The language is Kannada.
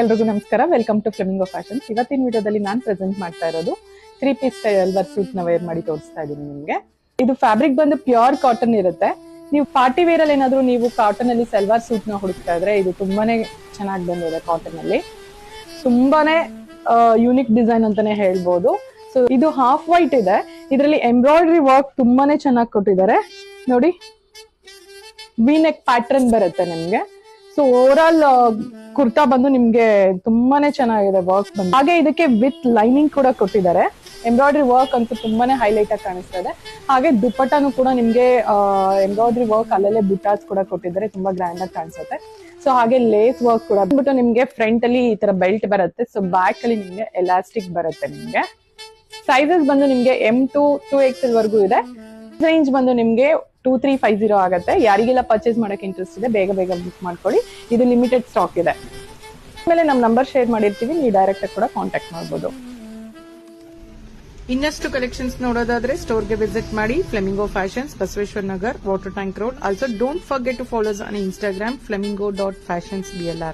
ಎಲ್ರಿಗೂ ನಮಸ್ಕಾರ. Welcome to Flamingo Fashions. ಇವತ್ತಿನ ವಿಡಿಯೋದಲ್ಲಿ ನಾನು ಪ್ರೆಸೆಂಟ್ ಮಾಡ್ತಾ ಇರೋದು 3-piece ಸಲ್ವಾರ್ ಸೂಟ್ ನ ವೇರ್ ಮಾಡಿ ತೋರಿಸ್ತಾ ಇದ್ದೀನಿ ನಿಮ್ಗೆ. ಇದು ಫ್ಯಾಬ್ರಿಕ್ ಬಂದು ಪ್ಯೂರ್ ಕಾಟನ್ ಇರುತ್ತೆ. ನೀವು ಪಾರ್ಟಿ ವೇರ್ ಅಲ್ಲಿ ಏನಾದ್ರು ನೀವು ಕಾಟನ್ ಅಲ್ಲಿ ಸಲ್ವಾರ್ ಸೂಟ್ ನ ಹುಡುಕ್ತಾ ಇದ್ರೆ ಇದು ತುಂಬಾನೇ ಚೆನ್ನಾಗಿ ಬಂದಿದೆ. ಕಾಟನ್ ಅಲ್ಲಿ ತುಂಬಾನೇ ಯೂನಿಕ್ ಡಿಸೈನ್ ಅಂತಾನೆ ಹೇಳ್ಬೋದು. ಸೊ ಇದು ಹಾಫ್ ವೈಟ್ ಇದೆ. ಇದರಲ್ಲಿ ಎಂಬ್ರಾಯ್ಡರಿ ವರ್ಕ್ ತುಂಬಾನೇ ಚೆನ್ನಾಗಿ ಕೊಟ್ಟಿದ್ದಾರೆ ನೋಡಿ. ವಿ ನೆಕ್ ಪ್ಯಾಟರ್ನ್ ಬರುತ್ತೆ ನಿಮ್ಗೆ. ಸೊ ಓವರ್ ಆಲ್ ಕುರ್ತಾ ಬಂದು ನಿಮ್ಗೆ ತುಂಬಾನೇ ಚೆನ್ನಾಗಿದೆ ವರ್ಕ್ ಬಂದು. ಹಾಗೆ ಇದಕ್ಕೆ ವಿತ್ ಲೈನಿಂಗ್ ಕೂಡ ಕೊಟ್ಟಿದ್ದಾರೆ. ಎಂಬ್ರಾಯ್ಡರಿ ವರ್ಕ್ ಅಂತೂ ತುಂಬಾನೇ ಹೈಲೈಟ್ ಆಗಿ ಕಾಣಿಸ್ತಾ ಇದೆ. ಹಾಗೆ ದುಪ್ಪಟ್ಟಾನು ಕೂಡ ನಿಮ್ಗೆ ಎಂಬ್ರಾಯ್ಡರಿ ವರ್ಕ್ ಅಲ್ಲಲ್ಲೇ ಬುಟಾಸ್ ಕೂಡ ಕೊಟ್ಟಿದ್ದಾರೆ, ತುಂಬಾ ಗ್ರ್ಯಾಂಡ್ ಆಗಿ ಕಾಣಿಸುತ್ತೆ. ಸೊ ಹಾಗೆ ಲೇಸ್ ವರ್ಕ್ ಕೂಡ ಬಿಟ್ಟು ನಿಮ್ಗೆ ಫ್ರಂಟ್ ಅಲ್ಲಿ ಈ ತರ ಬೆಲ್ಟ್ ಬರುತ್ತೆ. ಸೊ ಬ್ಯಾಕ್ ಅಲ್ಲಿ ನಿಮ್ಗೆ ಎಲಾಸ್ಟಿಕ್ ಬರುತ್ತೆ. ನಿಮ್ಗೆ ಸೈಜಸ್ ಬಂದು ನಿಮ್ಗೆ M2 2XL ವರ್ಗೂ ಇದೆ. ರೇಂಜ್ ಬಂದು ನಿಮ್ಗೆ 2350 ಆಗುತ್ತೆ. ಯಾರಿಗೆಲ್ಲ ಪರ್ಚೇಸ್ ಮಾಡಕ್ಕೆ ಇಂಟ್ರೆಸ್ಟ್ ಇದೆ ಬೇಗ ಬುಕ್ ಮಾಡ್ಕೊಳ್ಳಿ. ಇದು ಲಿಮಿಟೆಡ್ ಸ್ಟಾಕ್ ಇದೆ. ಆಮೇಲೆ ನಮ್ಮ ನಂಬರ್ ಶೇರ್ ಮಾಡಿರ್ತೀವಿ, ನೀವು ಡೈರೆಕ್ಟ್ ಆಗಿ ಕೂಡ ಕಾಂಟ್ಯಾಕ್ಟ್ ಮಾಡಬಹುದು. ಇನ್ನಷ್ಟು ಕಲೆಕ್ಷನ್ಸ್ ನೋಡೋದಾದ್ರೆ ಸ್ಟೋರ್ಗೆ ವಿಸಿಟ್ ಮಾಡಿ. Flamingo Fashions, Basaveshwara Nagar, water tank road. Also don't forget to follow on Instagram flamingo.fashionsblr.